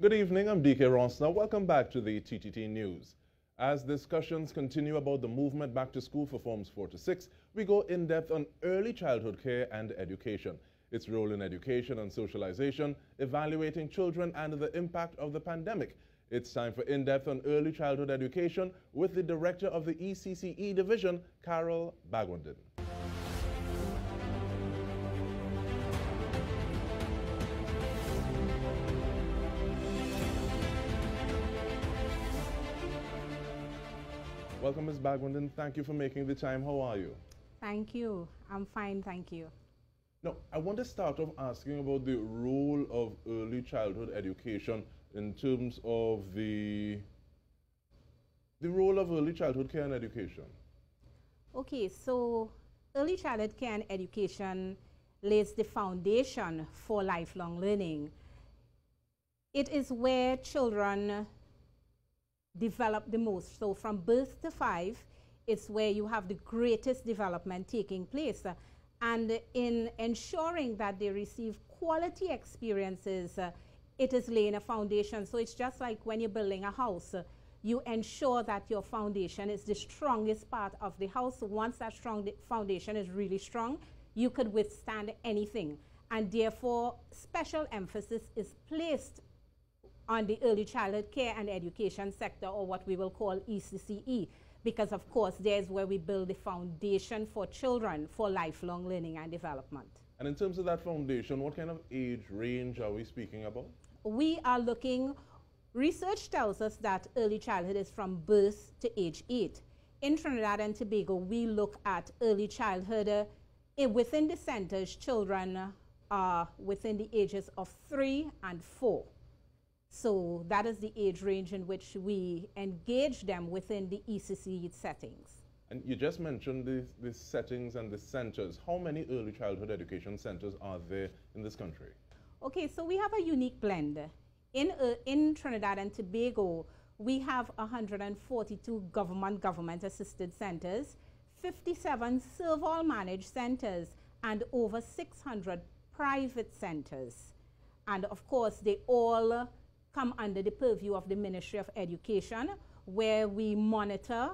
Good evening, I'm Dike Rostant. Welcome back to the TTT News. As discussions continue about the movement back to school for Forms 4 to 6, we go in depth on early childhood care and education, its role in education and socialization, evaluating children and the impact of the pandemic. It's time for in-depth on early childhood education with the director of the ECCE Division, Carol Bhagwandin. Welcome, Ms. Bhagwandin. Thank you for making the time. How are you? Thank you. I'm fine, thank you. Now, I want to start off asking about the role of early childhood education in terms of the role of early childhood care and education. Okay, so early childhood care and education lays the foundation for lifelong learning. It is where children develop the most. So from birth to 5, it's where you have the greatest development taking place. And in ensuring that they receive quality experiences, it is laying a foundation. So it's just like when you're building a house, you ensure that your foundation is the strongest part of the house. Once that foundation is really strong, you could withstand anything. And therefore, special emphasis is placed on the early childhood care and education sector, or what we will call ECCE, because of course there's where we build the foundation for children for lifelong learning and development. And in terms of that foundation, what kind of age range are we speaking about? We are looking, research tells us that early childhood is from birth to age 8. In Trinidad and Tobago, we look at early childhood within the centers. Children are within the ages of 3 and 4. So that is the age range in which we engage them within the ECCE settings. And you just mentioned the settings and the centers. How many early childhood education centers are there in this country? Okay, so we have a unique blend. In Trinidad and Tobago, we have 142 government-assisted centers, 57 serve-all managed centers, and over 600 private centers. And of course, they all come under the purview of the Ministry of Education, where we monitor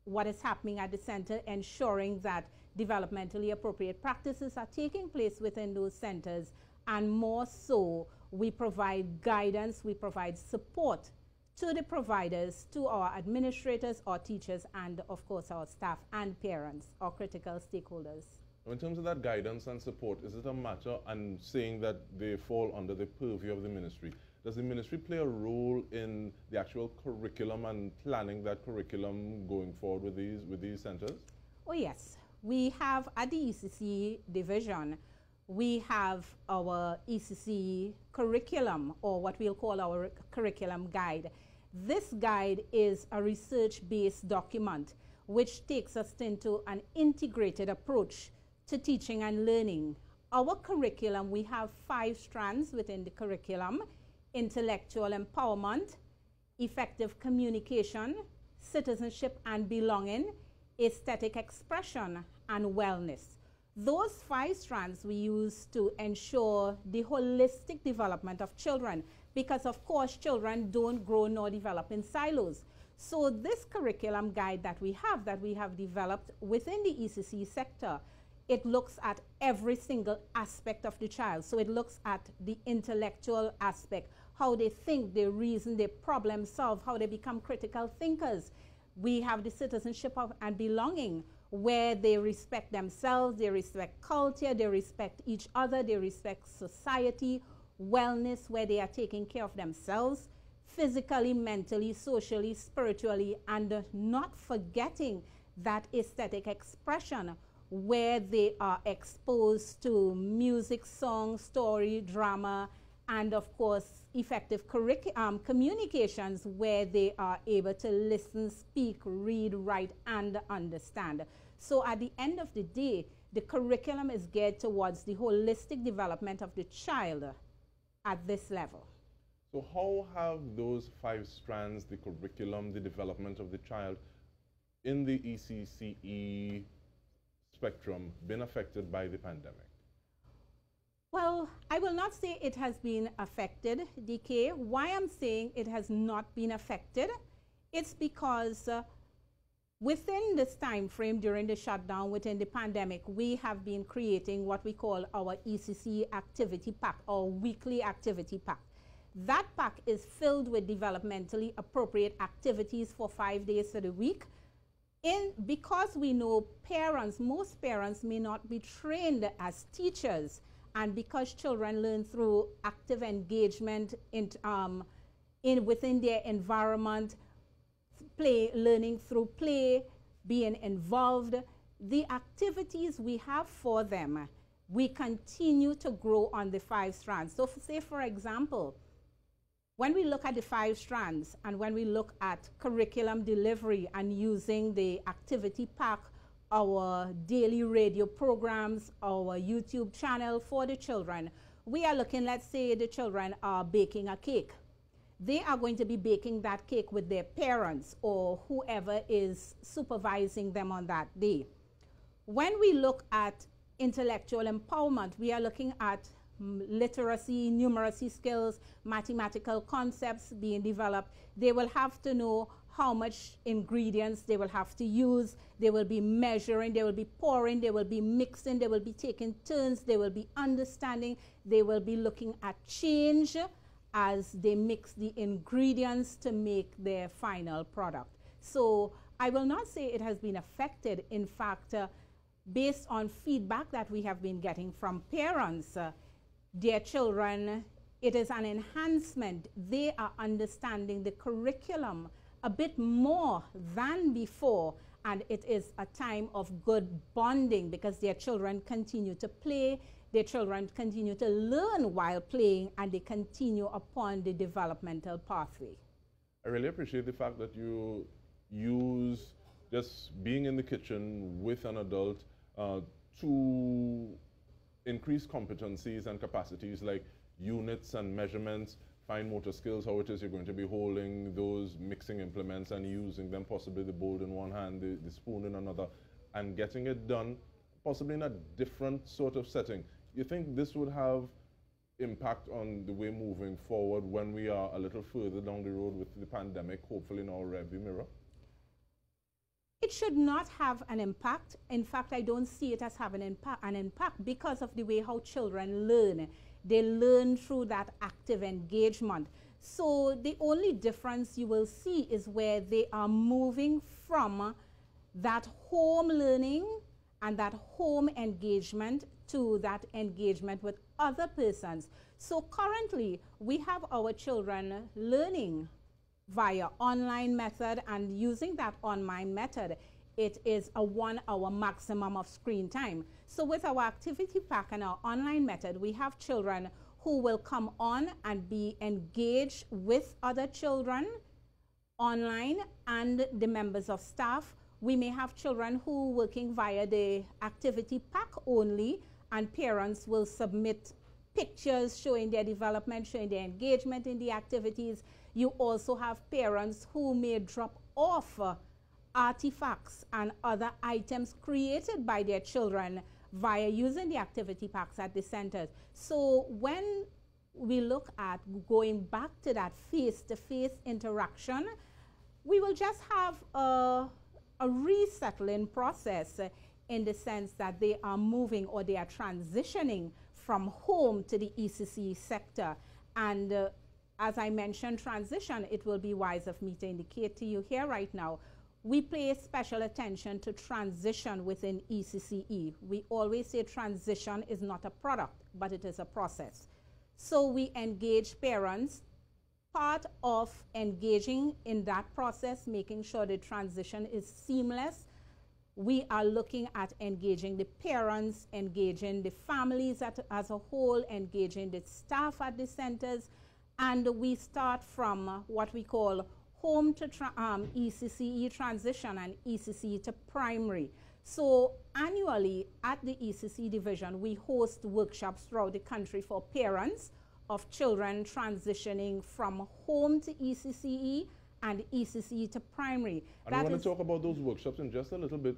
what is happening at the center, ensuring that developmentally appropriate practices are taking place within those centers, and more so, we provide guidance, we provide support to the providers, to our administrators, our teachers, and of course our staff and parents, our critical stakeholders. In terms of that guidance and support, is it a matter and saying that they fall under the purview of the ministry? Does the ministry play a role in the actual curriculum and planning that curriculum going forward with these centers? Oh yes, we have at the ECCE Division, we have our ECCE curriculum, or what we'll call our curriculum guide. This guide is a research-based document which takes us into an integrated approach to teaching and learning. Our curriculum, we have 5 strands within the curriculum: intellectual empowerment, effective communication, citizenship and belonging, aesthetic expression, and wellness. Those 5 strands we use to ensure the holistic development of children, because of course children don't grow nor develop in silos. So this curriculum guide that we have developed within the ECC sector, it looks at every single aspect of the child. So it looks at the intellectual aspect, how they think, they reason, they problem solve, how they become critical thinkers. We have the citizenship and belonging, where they respect themselves, they respect culture, they respect each other, they respect society. Wellness, where they are taking care of themselves, physically, mentally, socially, spiritually, and not forgetting that aesthetic expression, where they are exposed to music, song, story, drama, and of course effective communications, where they are able to listen, speak, read, write, and understand. So at the end of the day, the curriculum is geared towards the holistic development of the child at this level. So how have those 5 strands, the curriculum, the development of the child in the ECCE spectrum, been affected by the pandemic? Well, I will not say it has been affected, DK. Why I'm saying it has not been affected, it's because within this time frame during the shutdown, within the pandemic, we have been creating what we call our ECCE Activity Pack, or weekly activity pack. That pack is filled with developmentally appropriate activities for 5 days of the week. Because we know most parents may not be trained as teachers, and because children learn through active engagement within their environment, learning through play, being involved, the activities we have for them, we continue to grow on the 5 strands. So say, for example, when we look at the 5 strands and when we look at curriculum delivery and using the activity pack, our daily radio programs, our YouTube channel for the children, we are looking, let's say the children are baking a cake. They are going to be baking that cake with their parents or whoever is supervising them on that day. When we look at intellectual empowerment, we are looking at literacy, numeracy skills, mathematical concepts being developed. They will have to know how much ingredients they will have to use. They will be measuring, they will be pouring, they will be mixing, they will be taking turns, they will be understanding, they will be looking at change as they mix the ingredients to make their final product. So I will not say it has been affected. In fact, based on feedback that we have been getting from parents, their children, it is an enhancement. They are understanding the curriculum a bit more than before, and it is a time of good bonding because their children continue to play, their children continue to learn while playing, and they continue upon the developmental pathway. I really appreciate the fact that you use just being in the kitchen with an adult to increase competencies and capacities like units and measurements, fine motor skills, how it is you're going to be holding those mixing implements and using them, possibly the bowl in one hand, the spoon in another, and getting it done possibly in a different sort of setting. You think this would have impact on the way moving forward when we are a little further down the road with the pandemic, hopefully in our rearview mirror? It should not have an impact. In fact, I don't see it as having an impact because of the way how children learn. They learn through that active engagement. So the only difference you will see is where they are moving from that home learning and that home engagement to that engagement with other persons. So currently, we have our children learning via online method, and using that online method, it is a 1 hour maximum of screen time. So with our activity pack and our online method, we have children who will come on and be engaged with other children online and the members of staff. We may have children who are working via the activity pack only, and parents will submit pictures showing their development, showing their engagement in the activities. You also have parents who may drop off artifacts and other items created by their children via using the activity packs at the centers. So when we look at going back to that face-to-face interaction, we will just have a resettling process in the sense that they are moving or they are transitioning from home to the ECCE sector. And as I mentioned, transition, it will be wise of me to indicate to you here right now, we pay special attention to transition within ECCE. We always say transition is not a product, but it is a process. So we engage parents. Part of engaging in that process, making sure the transition is seamless, we are looking at engaging the parents, engaging the families as a whole, engaging the staff at the centers, and we start from what we call home to ECCE transition and ECCE to primary. So annually at the ECCE Division, we host workshops throughout the country for parents of children transitioning from home to ECCE and ECCE to primary. And I want to talk about those workshops in just a little bit,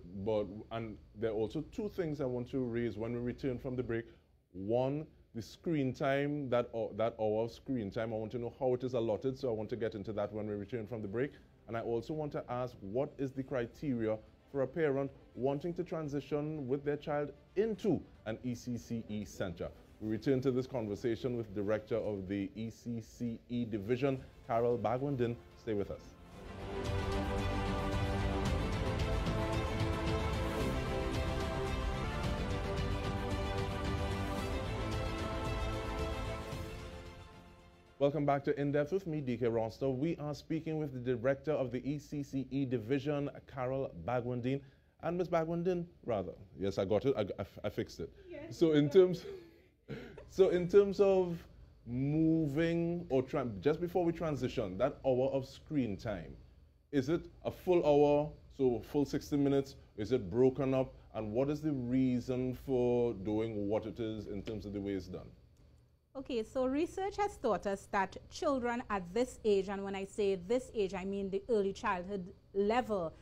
and there are also two things I want to raise when we return from the break. One, the screen time, that hour of screen time, I want to know how it is allotted, so I want to get into that when we return from the break. And I also want to ask, what is the criteria for a parent wanting to transition with their child into an ECCE center? We return to this conversation with Director of the ECCE Division, Carol Bhagwandin. Stay with us. Welcome back to In Depth with me, Dike Rostant. We are speaking with the Director of the ECCE Division, Carol Bhagwandin. And Ms. Bhagwandin, rather. Yes, I got it. I fixed it. Yes. So in terms of moving or just before we transition, that hour of screen time, is it a full hour, so full 60 minutes? Is it broken up? And what is the reason for doing what it is in terms of the way it's done? Okay, so research has taught us that children at this age, and when I say this age, I mean the early childhood level,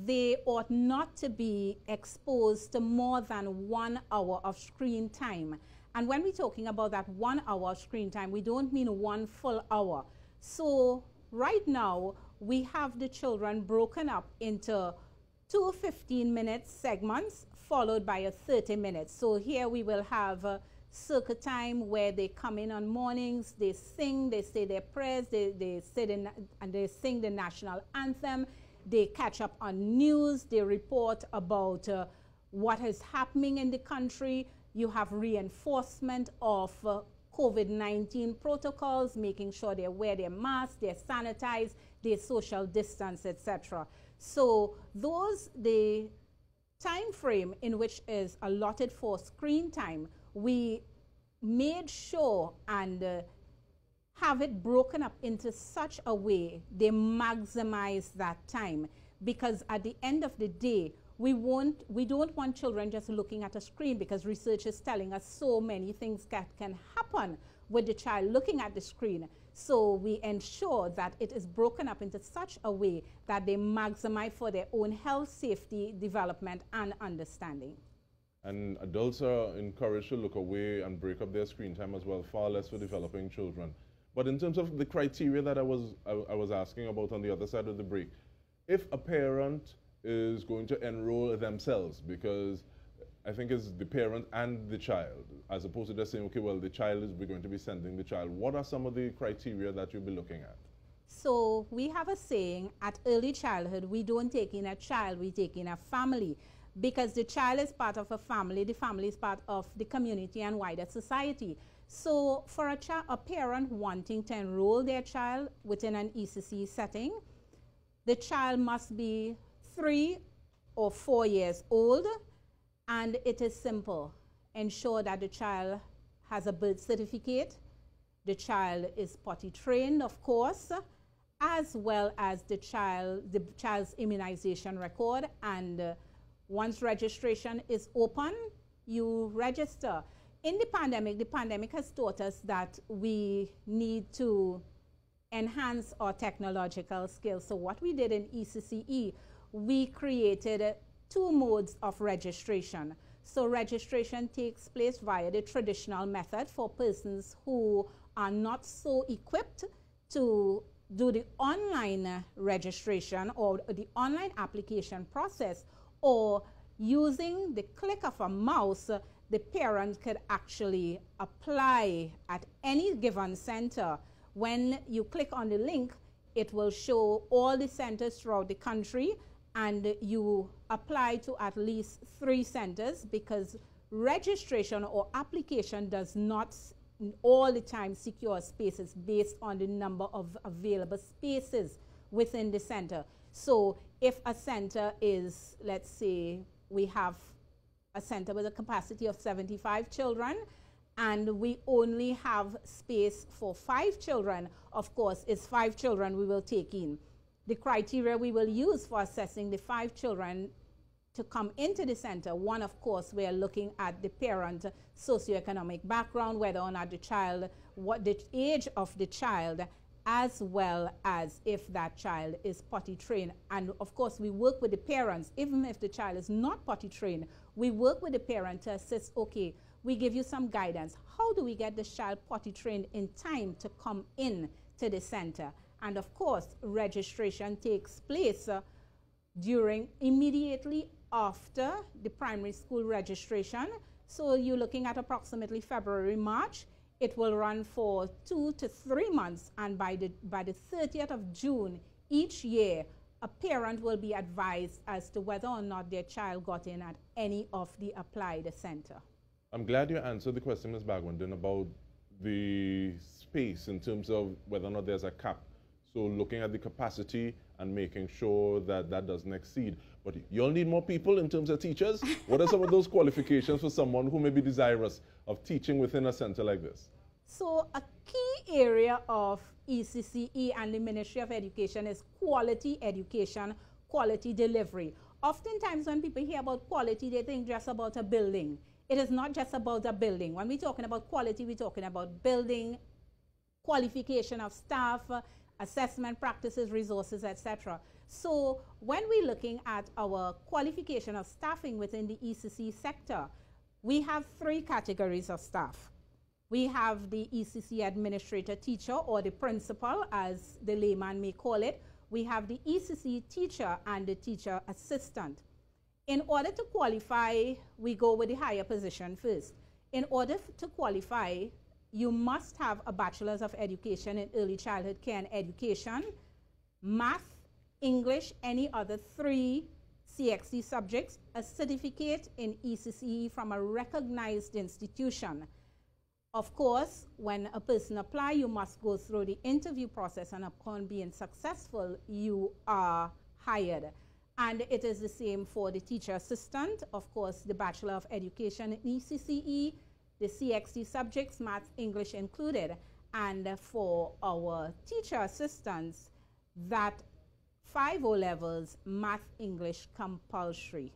they ought not to be exposed to more than 1 hour of screen time. And when we're talking about that 1 hour of screen time, we don't mean 1 full hour. So right now, we have the children broken up into 2 15-minute segments followed by a 30 minutes. So here we will have circuit time where they come in on mornings, they sing, they say their prayers, they sit in and they sing the national anthem, they catch up on news, they report about what is happening in the country. You have reinforcement of COVID-19 protocols, making sure they wear their masks, they sanitize, they social distance, etc. So the time frame in which is allotted for screen time, we made sure and have it broken up into such a way they maximize that time, because at the end of the day, we don't want children just looking at a screen, because research is telling us so many things that can happen with the child looking at the screen. So we ensure that it is broken up into such a way that they maximize for their own health, safety, development, and understanding. And adults are encouraged to look away and break up their screen time as well, far less for developing children. But in terms of the criteria that I was asking about on the other side of the break, if a parent is going to enroll themselves, because I think it's the parent and the child, as opposed to just saying, okay, well, we're going to be sending the child, what are some of the criteria that you'll be looking at? So we have a saying, at early childhood, we don't take in a child, we take in a family. Because the child is part of a family, the family is part of the community and wider society. So for a parent wanting to enroll their child within an ECCE setting, the child must be 3 or 4 years old, and it is simple. Ensure that the child has a birth certificate, the child is potty trained, of course, as well as the child's immunization record, and once registration is open, you register. In the pandemic has taught us that we need to enhance our technological skills. So what we did in ECCE, we created 2 modes of registration. So registration takes place via the traditional method for persons who are not so equipped to do the online registration or the online application process, or using the click of a mouse, the parent could actually apply at any given center. When you click on the link, it will show all the centers throughout the country, and you apply to at least 3 centers, because registration or application does not all the time secure spaces based on the number of available spaces within the center. So if a center is, let's say, we have a center with a capacity of 75 children, and we only have space for 5 children, of course, it's 5 children we will take in. The criteria we will use for assessing the 5 children to come into the center, one, of course, we are looking at the parent socioeconomic background, whether or not the child, what the age of the child, as well as if that child is potty trained. And of course, we work with the parents, even if the child is not potty trained, we work with the parent to assess, okay, we give you some guidance. How do we get this child potty trained in time to come in to the center? And of course, registration takes place immediately after the primary school registration. So you're looking at approximately February, March. It will run for 2 to 3 months, and by the 30th of June each year, a parent will be advised as to whether or not their child got in at any of the applied center. I'm glad you answered the question, Ms. Bhagwandin, about the space in terms of whether or not there's a cap. So looking at the capacity and making sure that that doesn't exceed. But you'll need more people in terms of teachers. What are some of those qualifications for someone who may be desirous of teaching within a center like this? So a key area of ECCE and the Ministry of Education is quality education, quality delivery. Oftentimes when people hear about quality, they think just about a building. It is not just about a building. When we're talking about quality, we're talking about building, qualification of staff, assessment practices, resources, etc. So when we're looking at our qualification of staffing within the ECCE sector, we have 3 categories of staff. We have the ECCE administrator teacher, or the principal as the layman may call it. We have the ECCE teacher and the teacher assistant. In order to qualify, we go with the higher position first. In order to qualify, you must have a Bachelor's of Education in Early Childhood Care and Education, Math, English, any other 3 CXC subjects, a certificate in ECCE from a recognized institution. Of course, when a person applies, you must go through the interview process, and upon being successful, you are hired. And it is the same for the teacher assistant. Of course, the Bachelor of Education in ECCE, the CXC subjects, Math, English included. And for our teacher assistants, that 5 O levels, Math, English compulsory.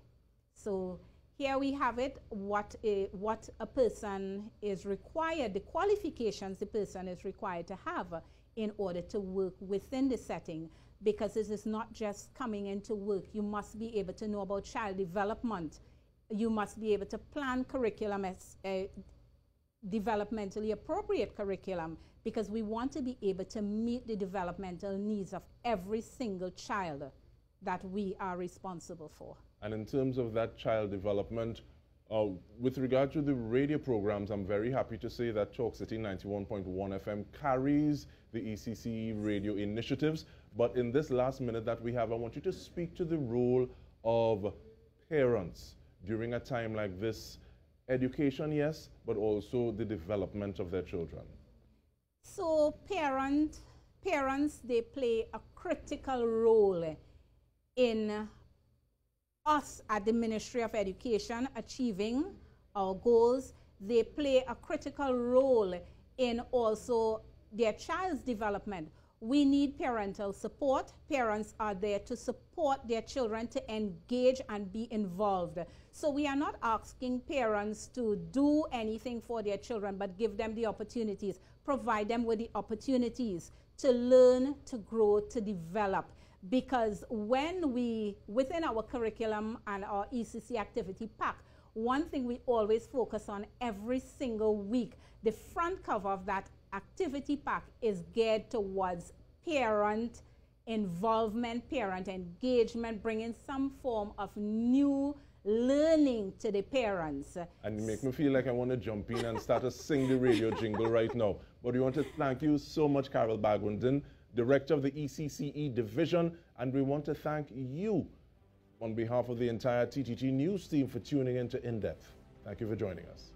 So here we have it, what a person is required, the qualifications the person is required to have in order to work within the setting, because this is not just coming into work. You must be able to know about child development. You must be able to plan curriculum as developmentally appropriate curriculum, because we want to be able to meet the developmental needs of every single child that we are responsible for. And in terms of that child development, with regard to the radio programs, I'm very happy to say that Chalk City 91.1 FM carries the ECCE radio initiatives. But in this last minute that we have, I want you to speak to the role of parents during a time like this. Education, yes, but also the development of their children. So parents, they play a critical role in us at the Ministry of Education achieving our goals. They play a critical role in also their child's development. We need parental support. Parents are there to support their children to engage and be involved. So we are not asking parents to do anything for their children, but give them the opportunities, provide them with the opportunities to learn, to grow, to develop. Because when we, within our curriculum and our ECCE Activity Pack, one thing we always focus on every single week, the front cover of that activity pack is geared towards parent involvement, parent engagement, bringing some form of new learning to the parents. And you make me feel like I want to jump in and start to sing the radio jingle right now. But we want to thank you so much, Carol Bhagwandin, Director of the ECCE Division, and we want to thank you on behalf of the entire TTT News team for tuning in to In Depth. Thank you for joining us.